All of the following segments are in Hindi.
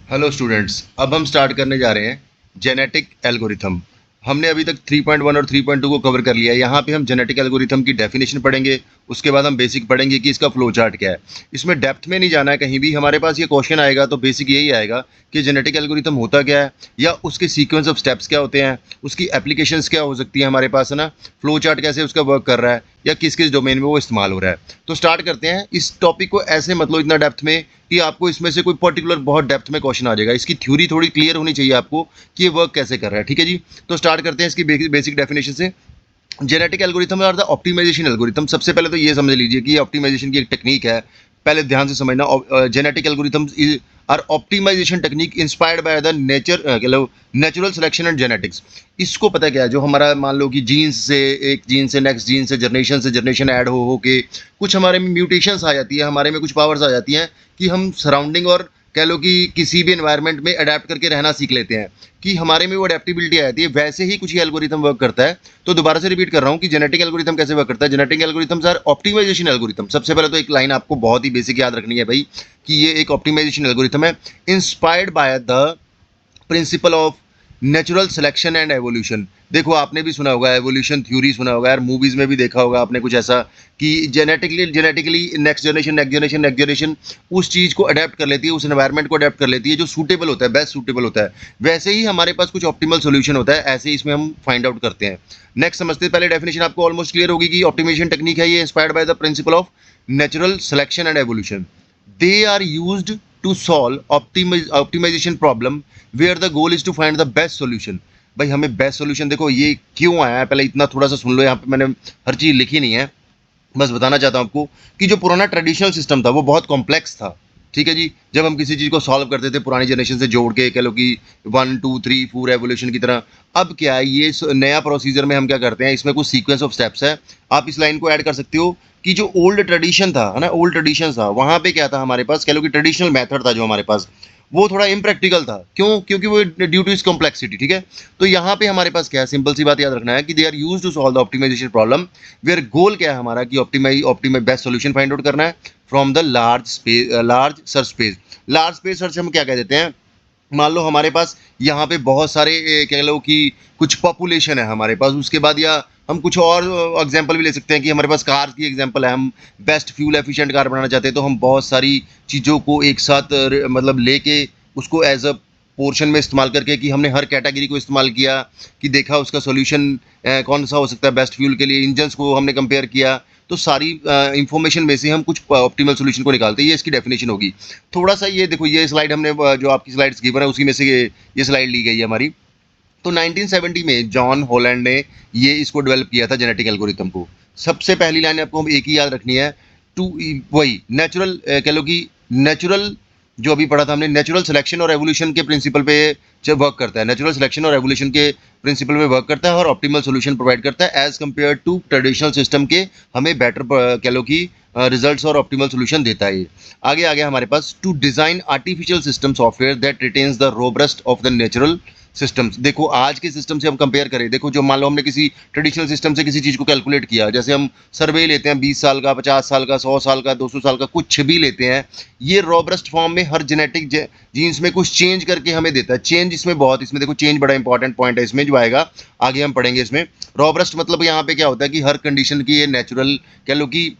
हेलो स्टूडेंट्स, अब हम स्टार्ट करने जा रहे हैं जेनेटिक एल्गोरिथम। हमने अभी तक 3.1 और 3.2 को कवर कर लिया है। यहाँ पे हम जेनेटिक एल्गोरिथम की डेफिनेशन पढ़ेंगे, उसके बाद हम बेसिक पढ़ेंगे कि इसका फ्लो चार्ट क्या है। इसमें डेप्थ में नहीं जाना है कहीं भी। हमारे पास ये क्वेश्चन आएगा तो बेसिक यही आएगा कि जेनेटिक एल्गोरिथम होता क्या है, या उसके सीक्वेंस ऑफ स्टेप्स क्या होते हैं, उसकी एप्लीकेशंस क्या हो सकती है हमारे पास, है ना। फ्लो चार्ट कैसे उसका वर्क कर रहा है, या किस किस डोमेन में वो इस्तेमाल हो रहा है। तो स्टार्ट करते हैं। इस टॉपिक को ऐसे मत लो इतना डेप्थ में कि आपको इसमें से कोई पर्टिकुलर बहुत डेप्थ में क्वेश्चन आ जाएगा। इसकी थ्योरी थोड़ी क्लियर होनी चाहिए आपको कि ये वर्क कैसे कर रहा है। ठीक है जी। तो स्टार्ट करते हैं इसकी बेसिक डेफिनेशन से। जेनेटिक एल्गोरिथम और द ऑप्टिमाइजेशन एल्गोरिथम। सबसे पहले तो ये समझ लीजिए कि ये ऑप्टिमाइजेशन की एक टेक्निक है। पहले ध्यान से समझना। Genetic algorithms are optimisation technique inspired by the natural selection and genetics. इसको पता क्या है, जो हमारा मान लो कि जीन्स से, एक जीन से नेक्स्ट जीन से जनरेशन ऐड हो के कुछ हमारे में म्यूटेशंस आ जाती है, हमारे में कुछ पावर्स आ जाती हैं कि हम सराउंडिंग और कह लो कि किसी भी एनवायरनमेंट में अडेप्ट करके रहना सीख लेते हैं, कि हमारे में वो अडेप्टेबिलिटी आ जाती है। वैसे ही कुछ ये एल्गोरिथम वर्क करता है। तो दोबारा से रिपीट कर रहा हूँ कि जेनेटिक एल्गोरिथम कैसे वर्क करता है। Genetic algorithms are optimisation algorithm. सबसे पहले तो एक लाइन आपको बहुत ही बेसिक याद रखनी है भाई, कि ये एक ऑप्टिमाइजेशन एल्गोरिथम है inspired by the principle of natural selection and evolution. देखो आपने भी सुना होगा, एवोल्यूशन थ्योरी सुना होगा यार, मूवीज में भी देखा होगा आपने कुछ ऐसा कि जेनेटिकली नेक्स्ट जनरेशन उस चीज़ को अडेप्ट कर लेती है, उस एनवायरनमेंट को अडेप्ट कर लेती है जो सूटेबल होता है, बेस्ट सूटेबल होता है। वैसे ही हमारे पास कुछ ऑप्टिमल सोल्यूशन होता है, ऐसे ही इसमें हम फाइंड आउट करते हैं। नेक्स्ट समझते हैं। पहले डेफिनेशन आपको ऑलमोस्ट क्लियर होगी कि ऑप्टिमाइजेशन टेक्निक है ये inspired by the principle of natural selection and evolution. They are used to solve optimization problem where the goal is to find the best solution। भाई हमें बेस्ट सोल्यूशन, देखो ये क्यों आया है पहले इतना थोड़ा सा सुन लो। यहाँ पे मैंने हर चीज़ लिखी नहीं है, बस बताना चाहता हूँ आपको कि जो पुराना ट्रेडिशनल सिस्टम था वो बहुत कॉम्प्लेक्स था। ठीक है जी। जब हम किसी चीज़ को सॉल्व करते थे पुरानी जनरेशन से जोड़ के, कह लो कि 1 2 3 4 एवोल्यूशन की तरह। अब क्या है, ये नया प्रोसीजर में हम क्या करते हैं, इसमें कुछ सीक्वेंस ऑफ स्टेप्स है। आप इस लाइन को ऐड कर सकते हो कि जो ओल्ड ट्रेडिशन था, है ना, ओल्ड ट्रेडिशन था, वहाँ पे क्या था हमारे पास, कह लो कि ट्रेडिशनल मेथड था जो हमारे पास, वो थोड़ा इम्प्रैक्टिकल था। क्यों? क्योंकि वो ड्यू टू इस कॉम्प्लेक्सिटी। ठीक है। तो यहाँ पे हमारे पास क्या है, सिंपल सी बात याद रखना है कि they are use to solve the optimization problem where goal क्या है हमारा, कि optimize best solution find out करना है from the large search space. Large space search हम क्या कह देते हैं, मान लो हमारे पास यहाँ पे बहुत सारे कह लो कि कुछ पॉपुलेशन है हमारे पास, उसके बाद या हम कुछ और एग्जांपल भी ले सकते हैं कि हमारे पास कार की एग्जांपल है, हम बेस्ट फ्यूल एफिशिएंट कार बनाना चाहते हैं, तो हम बहुत सारी चीज़ों को एक साथ मतलब लेके उसको एज अ पोर्शन में इस्तेमाल करके, कि हमने हर कैटेगरी को इस्तेमाल किया, कि देखा उसका सोल्यूशन कौन सा हो सकता है बेस्ट फ्यूल के लिए। इंजन्स को हमने कंपेयर किया, तो सारी इंफॉर्मेशन में से हम कुछ ऑप्टिमल सोल्यूशन को निकालते हैं। ये इसकी डेफिनेशन होगी। थोड़ा सा ये देखो, ये स्लाइड हमने जो आपकी स्लाइड्स गिवन है उसी में से ये स्लाइड ली गई है हमारी। तो 1970 में जॉन हॉलैंड ने ये इसको डेवलप किया था जेनेटिक एल्गोरिथम को। सबसे पहली लाइन आपको हम एक ही याद रखनी है, टू वही नेचुरल कह लो कि नेचुरल, जो अभी पढ़ा था हमने, नेचुरल सिलेक्शन और एवोल्यूशन के प्रिंसिपल पे जब वर्क करता है, नेचुरल सिलेक्शन और एवोल्यूशन के प्रिंसिपल पे वर्क करता है और ऑप्टिमल सोल्यूशन प्रोवाइड करता है as compare to traditional system के। हमें बेटर कह लो कि रिजल्ट्स और ऑप्टिमल सोल्यूशन देता है ये। आगे आ गया हमारे पास, to design artificial system software that retains the robust of the natural systems. देखो आज के सिस्टम से हम कंपेयर करें, देखो जो मान लो हमने किसी ट्रेडिशनल सिस्टम से किसी चीज़ को कैलकुलेट किया, जैसे हम सर्वे लेते हैं 20 साल का, 50 साल का, 100 साल का, 200 साल का, कुछ भी लेते हैं, ये रॉबस्ट फॉर्म में हर जेनेटिक जीन्स में कुछ चेंज करके हमें देता है। चेंज इसमें बहुत, इसमें देखो चेंज बड़ा इंपॉर्टेंट पॉइंट है इसमें जो आएगा, आगे हम पढ़ेंगे इसमें। रॉबस्ट मतलब यहाँ पे क्या होता है कि हर कंडीशन की ये नेचुरल कह लो कि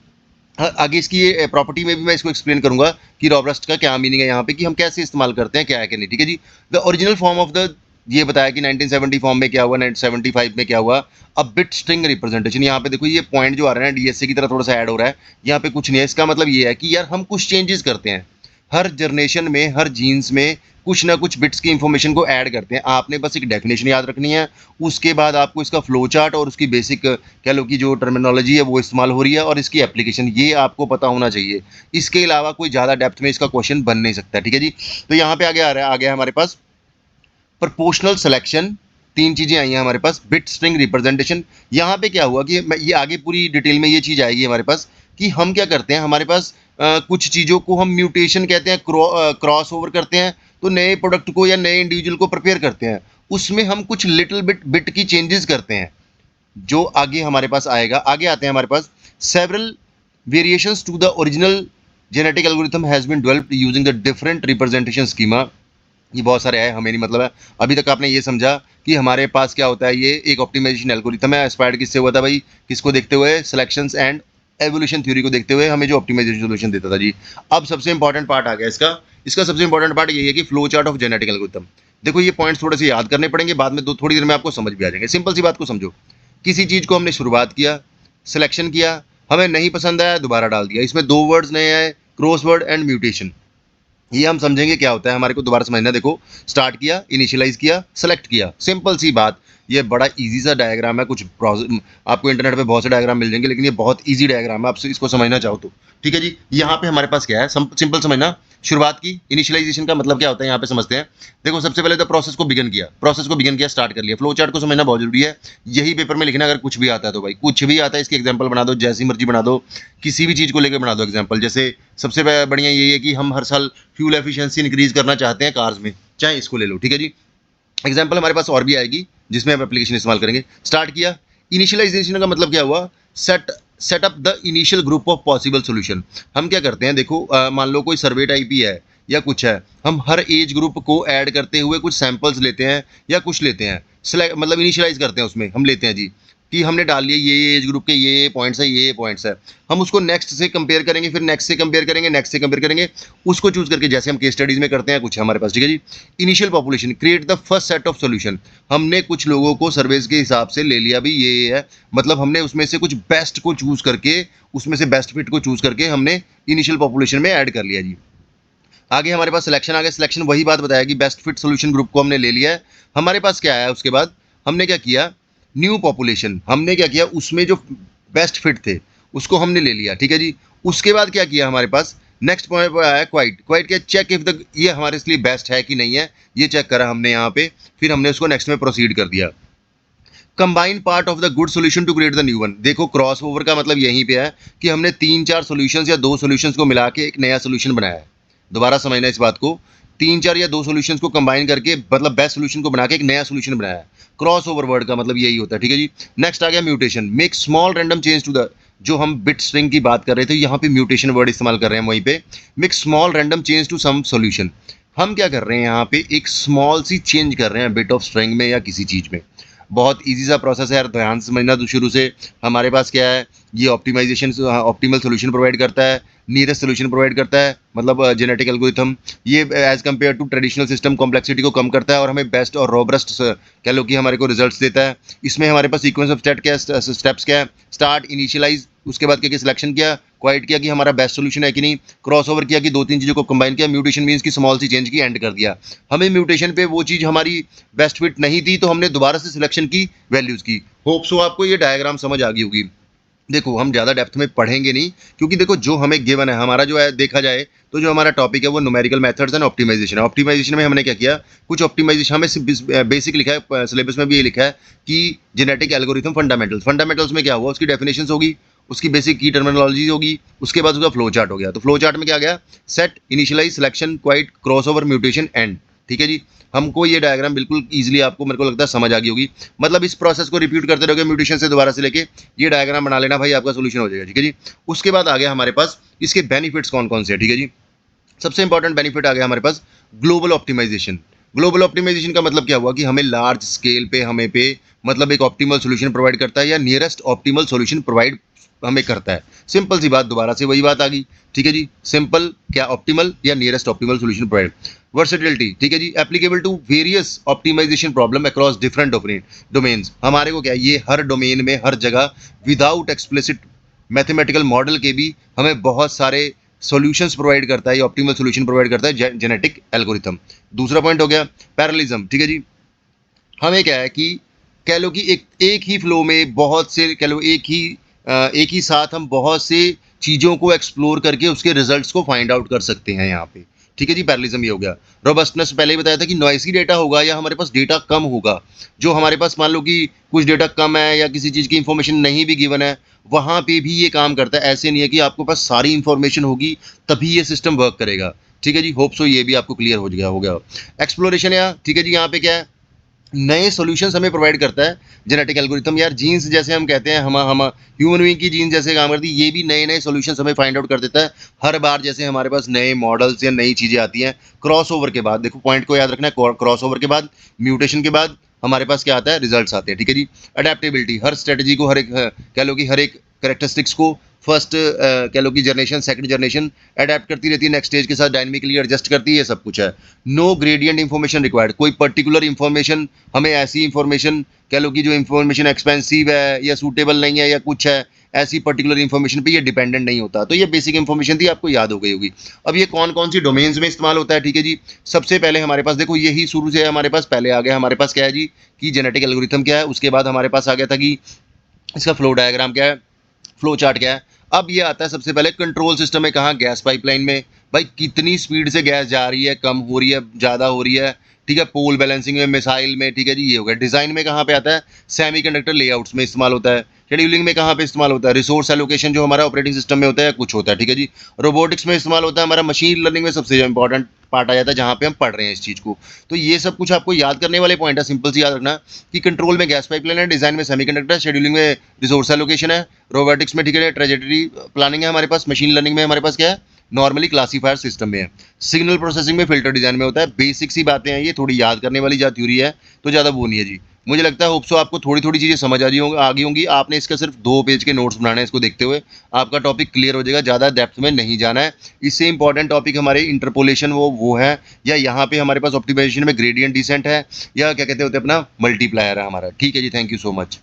आगे इसकी ये प्रॉपर्टी में भी मैं इसको एक्सप्लेन करूंगा कि रॉबस्ट का क्या मीनिंग है यहाँ पे, कि हम कैसे इस्तेमाल करते हैं, क्या है कि नहीं। ठीक है जी। The original form of the, ये बताया कि 1970 फॉर्म में क्या हुआ, 1975 में क्या हुआ। अब बिट स्ट्रिंग रिप्रेजेंटेशन, यहाँ पे देखो ये पॉइंट जो आ रहा है डीएसए की तरह थोड़ा सा ऐड हो रहा है, यहाँ पे कुछ नहीं है। इसका मतलब ये है कि यार हम कुछ चेंजेस करते हैं हर जनरेशन में, हर जीन्स में कुछ ना कुछ बिट्स की इंफॉर्मेशन को ऐड करते हैं। आपने बस एक डेफिनेशन याद रखनी है, उसके बाद आपको इसका फ्लो चार्ट और उसकी बेसिक कह लो कि जो टर्मिनोलॉजी है वो इस्तेमाल हो रही है, और इसकी एप्लीकेशन ये आपको पता होना चाहिए। इसके अलावा कोई ज़्यादा डेप्थ में इसका क्वेश्चन बन नहीं सकता। ठीक है जी। तो यहाँ पे आगे आ रहा है, आ गया हमारे पास प्रोपोर्शनल सिलेक्शन। तीन चीज़ें आई हैं हमारे पास, बिट स्ट्रिंग रिप्रेजेंटेशन। यहाँ पे क्या हुआ कि ये आगे पूरी डिटेल में ये चीज़ आएगी हमारे पास, कि हम क्या करते हैं, हमारे पास कुछ चीज़ों को हम म्यूटेशन कहते हैं, क्रॉस ओवर करते हैं, तो नए प्रोडक्ट को या नए इंडिविजुअल को प्रिपेयर करते हैं, उसमें हम कुछ लिटिल बिट की चेंजेस करते हैं, जो आगे हमारे पास आएगा। आगे आते हैं हमारे पास, several variations to the original genetic algorithm has been developed using the different representation schema. ये बहुत सारे आए, हमें नहीं मतलब है। अभी तक आपने ये समझा कि हमारे पास क्या होता है, ये एक ऑप्टिमाइजेशन एल्गोरिथम है। एक्सपायर्ड किससे हुआ था भाई, किसको देखते हुए, सिलेक्शंस एंड एवोल्यूशन थ्योरी को देखते हुए हमें जो ऑप्टिमाइजेशन सोल्यूशन देता था जी। अब सबसे इंपॉर्टेंट पार्ट आ गया इसका। इसका सबसे इंपॉर्टेंट पार्ट ये है कि flow chart of genetic algorithm. देखो ये पॉइंट्स थोड़े से याद करने पड़ेंगे, बाद में थोड़ी देर में आपको समझ भी आ जाएंगे। सिंपल सी बात को समझो, किसी चीज़ को हमने शुरुआत किया, सिलेक्शन किया, हमें नहीं पसंद आया, दोबारा डाल दिया। इसमें दो वर्ड्स नए आए, क्रॉसवर्ड एंड म्यूटेशन। ये हम समझेंगे क्या होता है, हमारे को दोबारा समझना। देखो, स्टार्ट किया, इनिशियलाइज किया, सेलेक्ट किया, सिंपल सी बात। ये बड़ा इजी सा डायग्राम है, कुछ आपको इंटरनेट पे बहुत से डायग्राम मिल जाएंगे, लेकिन ये बहुत इजी डायग्राम है, आप इसको समझना चाहो तो। ठीक है जी, यहाँ पे हमारे पास क्या है, सिंपल समझना। शुरुआत की, इनिशियलाइजेशन का मतलब क्या होता है यहाँ पे समझते हैं। देखो, सबसे पहले तो प्रोसेस को बिगिन किया, स्टार्ट कर लिया। फ्लो चार्ट को समझना बहुत जरूरी है, यही पेपर में लिखना। अगर कुछ भी आता है तो भाई, कुछ भी आता है, इसकी एग्जाम्पल बना दो, जैसी मर्जी बना दो, किसी भी चीज़ को लेकर बना दो एग्जाम्पल। जैसे सबसे बढ़िया यही है कि हम हर साल फ्यूल एफिशिएंसी इंक्रीज करना चाहते हैं कार्स में, चाहे इसको ले लो। ठीक है जी, एग्जाम्पल हमारे पास और भी आएगी जिसमें हम एप्लीकेशन इस्तेमाल करेंगे। स्टार्ट किया, इनिशियलाइजेशन का मतलब क्या हुआ, setup the initial group of possible solution. हम क्या करते हैं, देखो मान लो कोई सर्वे टाइप ही है या कुछ है, हम हर एज ग्रुप को ऐड करते हुए कुछ सैंपल्स लेते हैं या कुछ लेते हैं, मतलब इनिशियलाइज करते हैं, उसमें हम लेते हैं जी कि हमने डाल लिया ये एज ग्रुप के ये पॉइंट्स है, ये पॉइंट्स है। हम उसको नेक्स्ट से कंपेयर करेंगे, फिर नेक्स्ट से कंपेयर करेंगे, नेक्स्ट से कंपेयर करेंगे, उसको चूज करके, जैसे हम केस स्टडीज में करते हैं, कुछ है हमारे पास। ठीक है जी, initial population, create the first set of solution. हमने कुछ लोगों को सर्वेज के हिसाब से ले लिया भी, ये है मतलब हमने उसमें से कुछ बेस्ट को चूज करके, उसमें से बेस्ट फिट को चूज करके हमने इनिशियल पॉपुलेशन में ऐड कर लिया जी। आगे हमारे पास सिलेक्शन आ गया। सिलेक्शन वही बात बताया कि बेस्ट फिट सोल्यूशन ग्रुप को हमने ले लिया है। हमारे पास क्या आया, उसके बाद हमने क्या किया, न्यू पॉपुलेशन। हमने क्या किया, उसमें जो बेस्ट फिट थे उसको हमने ले लिया। ठीक है जी, उसके बाद क्या किया, हमारे पास नेक्स्ट पॉइंट पर आया क्वाइट। क्वाइट क्या, चेक इफ द, ये हमारे लिए बेस्ट है कि नहीं है, ये चेक करा हमने यहाँ पे, फिर हमने उसको नेक्स्ट में प्रोसीड कर दिया। Combine part of the good solution to create the new one. देखो, क्रॉस ओवर का मतलब यहीं पे है कि हमने 3-4 सॉल्यूशंस या 2 सॉल्यूशंस को मिला के एक नया सोल्यूशन बनाया है। दोबारा समझना इस बात को, 3-4 या 2 सॉल्यूशंस को कंबाइन करके, मतलब बेस्ट सोल्यूशन को बना के एक नया सोल्यूशन बनाया है। क्रॉस ओवर वर्ड का मतलब यही होता है। ठीक है जी, नेक्स्ट आ गया mutation. Make small random change to the, जो हम बिट स्ट्रिंग की बात कर रहे थे, यहाँ पे म्यूटेशन वर्ड इस्तेमाल कर रहे हैं वहीं पे। Make small random change to some solution. हम क्या कर रहे हैं, यहाँ पे एक स्मॉल सी चेंज कर रहे हैं बिट ऑफ स्ट्रिंग में या किसी चीज़ में। बहुत इजी सा प्रोसेस है यार, ध्यान से समझना। तो शुरू से हमारे पास क्या है, ये ऑप्टिमाइजेशन, ऑप्टिमल सोल्यूशन प्रोवाइड करता है, नियरेस्ट सोल्यूशन प्रोवाइड करता है, मतलब जेनेटिक एल्गोरिथम। ये as compare to traditional system complexity को कम करता है और हमें बेस्ट और रोबस्ट कह लो कि हमारे को रिजल्ट्स देता है। इसमें हमारे पास सीक्वेंस ऑफ स्टेप्स क्या है, स्टार्ट, इनिशियलाइज, उसके बाद क्या सिलेक्शन किया, क्वाइट किया कि हमारा बेस्ट सोल्यूशन है कि नहीं, क्रॉस ओवर किया कि 2-3 चीज़ों को कंबाइन किया, म्यूटेशन मीन्स की स्मॉल सी चेंज की, एंड कर दिया। हमें म्यूटेशन पे वो चीज़ हमारी बेस्ट फिट नहीं थी तो हमने दोबारा से सिलेक्शन की, वैल्यूज़ की। होप सो आपको ये डायग्राम समझ आ गई होगी। देखो, हम ज़्यादा डेप्थ में पढ़ेंगे नहीं, क्योंकि देखो जो हमें गिवन है, हमारा जो है देखा जाए तो जो हमारा टॉपिक है वो न्यूमेरिकल मेथड्स एंड ऑप्टिमाइजेशन है। ऑप्टिमाइजेशन में हमने क्या किया, कुछ ऑप्टिमाइजेशन हमें बेसिक लिखा है, सिलेबस में भी ये लिखा है कि जेनेटिक एल्गोरिथम फंडामेंटल्स। फंडामेंटल्स में क्या हुआ, उसकी डेफिनेशंस होगी, उसकी बेसिक की टर्मिनोलॉजी होगी, उसके बाद उसका फ्लो चार्ट हो गया। तो फ्लो चार्ट में क्या गया, set, initialize, selection, quite, crossover, mutation, end. ठीक है जी, हमको ये डायग्राम बिल्कुल इजीली आपको, मेरे को लगता है समझ आ गई होगी। मतलब इस प्रोसेस को रिपीट करते रहोगे, म्यूटेशन से दोबारा से लेके ये डायग्राम बना लेना भाई, आपका सोल्यूशन हो जाएगा। ठीक है जी, उसके बाद आ गया हमारे पास इसके बेनिफिट्स कौन कौन से हैं। ठीक है जी, सबसे इंपॉर्टेंट बेनिफिट आ गया हमारे पास ग्लोबल ऑप्टिमाइजेशन। ग्लोबल ऑप्टिमाइजेशन का मतलब क्या हुआ कि हमें लार्ज स्केल पे, हमें पे मतलब एक ऑप्टिमल सोल्यूशन प्रोवाइड करता है या नियरेस्ट ऑप्टिमल सोल्यूशन प्रोवाइड हमें करता है। सिंपल सी बात, दोबारा से वही बात आ गई। ठीक है जी, सिंपल क्या, ऑप्टिमल या nearest optimal solution provide. Versatility, ठीक है जी, applicable to various optimization problem across different domains. हमारे को क्या, ये हर डोमेन में, हर जगह, विदाउट एक्सप्लिसिट मैथमेटिकल मॉडल के भी हमें बहुत सारे सॉल्यूशंस प्रोवाइड करता है, ये ऑप्टिमल सॉल्यूशन प्रोवाइड करता है जेनेटिक एल्गोरिथम। दूसरा पॉइंट हो गया पैरेललिज्म। ठीक है जी, हमें क्या है कि कह लो कि एक ही फ्लो में बहुत से, कह लो एक ही साथ हम बहुत से चीज़ों को एक्सप्लोर करके उसके रिजल्ट्स को फाइंड आउट कर सकते हैं यहाँ पे। ठीक है जी, पैरेललिज्म ये हो गया। रोबस्टनेस पहले ही बताया था कि नॉइसी डेटा होगा या हमारे पास डेटा कम होगा। जो हमारे पास मान लो कि कुछ डेटा कम है या किसी चीज़ की इंफॉर्मेशन नहीं भी गिवन है, वहाँ पे भी ये काम करता है। ऐसे नहीं है कि आपके पास सारी इंफॉर्मेशन होगी तभी ये सिस्टम वर्क करेगा। ठीक है जी, होप सो ये भी आपको क्लियर हो गया। एक्सप्लोरेशन या, ठीक है जी, यहाँ पे क्या है, नए सॉल्यूशंस हमें प्रोवाइड करता है जेनेटिक एल्गोरिथम। यार जीन्स जैसे हम कहते हैं, हम ह्यूमन बीइंग की जीन जैसे काम करती है, ये भी नए नए सॉल्यूशंस हमें फाइंड आउट कर देता है हर बार। जैसे हमारे पास नए मॉडल्स या नई चीज़ें आती हैं क्रॉस ओवर के बाद, देखो पॉइंट को याद रखना है, क्रॉस ओवर के बाद, म्यूटेशन के बाद हमारे पास क्या आता है, रिजल्ट्स आते हैं। ठीक है जी। अडेप्टेबिलिटी, हर स्ट्रेटजी को, हर एक कह लो कि हर एक करेक्टरिस्टिक्स को फर्स्ट कह लो कि जनरेशन सेकंड जनरेशन अडेप्ट करती रहती है, नेक्स्ट स्टेज के साथ डायनेमिकली एडजस्ट करती है, ये सब कुछ है। नो ग्रेडियंट इन्फॉर्मेशन रिक्वायर्ड, कोई पर्टिकुलर इन्फॉर्मेशन, हमें ऐसी इन्फॉर्मेशन कह लो कि जो इन्फॉर्मेशन एक्सपेंसिव है या सूटेबल नहीं है या कुछ है, ऐसी पर्टिकुलर इन्फॉर्मेशन पे ये डिपेंडेंट नहीं होता। तो ये बेसिक इन्फॉर्मेशन थी, आपको याद हो गई होगी। अब ये कौन कौन सी डोमेन्स में इस्तेमाल होता है, ठीक है जी। सबसे पहले हमारे पास देखो यही शुरू से हमारे पास पहले आ गया, हमारे पास क्या है जी कि जेनेटिक एल्गोरिथम क्या है, उसके बाद हमारे पास आ गया था कि इसका फ्लो डायग्राम क्या है, फ्लो चार्ट क्या है। अब ये आता है सबसे पहले कंट्रोल सिस्टम में, कहाँ, गैस पाइपलाइन में। भाई कितनी स्पीड से गैस जा रही है, कम हो रही है, ज़्यादा हो रही है, ठीक है। पोल बैलेंसिंग में, मिसाइल में, ठीक है जी, ये हो गया। डिज़ाइन में कहाँ पे आता है, सेमीकंडक्टर लेआउट्स में इस्तेमाल होता है। शेड्यूलिंग में कहाँ पे इस्तेमाल होता है, रिसोर्स एलोकेशन जो हमारा ऑपरेटिंग सिस्टम में होता है कुछ होता है, ठीक है जी। रोबोटिक्स में इस्तेमाल होता है, हमारा मशीन लर्निंग में सबसे इंपॉर्टेंट पार्ट आ जाता है जहाँ पे हम पढ़ रहे हैं इस चीज़ को। तो ये सब कुछ आपको याद करने वाले पॉइंट है, सिंपल सी याद रखना कि कंट्रोल में गैस पाइपलाइन है, डिज़ाइन में सेमीकंडक्टर है, शेड्यूलिंग में रिसोर्स एलोकेशन है, रोबोटिक्स में ठीक है ट्रेजेक्टरी प्लानिंग है हमारे पास, मशीन लर्निंग में हमारे पास क्या है, नॉर्मली क्लासीफायर सिस्टम में है, सिग्नल प्रोसेसिंग में फिल्टर डिजाइन में होता है। बेसिक सी बातें हैं, ये थोड़ी याद करने वाली जा थ्योरी है, तो ज़्यादा वो नहीं है जी। मुझे लगता है होप सो आपको थोड़ी थोड़ी चीज़ें समझ आ गई होंगी। आपने इसका सिर्फ 2 पेज के नोट्स बनाने हैं, इसको देखते हुए आपका टॉपिक क्लियर हो जाएगा, ज़्यादा डेप्थ में नहीं जाना है। इससे इंपॉर्टेंट टॉपिक हमारे इंटरपोलेशन वो है, या यहाँ पे हमारे पास ऑप्टिमाइजेशन में ग्रेडियंट डिसेंट है, या क्या कहते होते हैं अपना मल्टीप्लायर है हमारा। ठीक है जी, थैंक यू सो मच।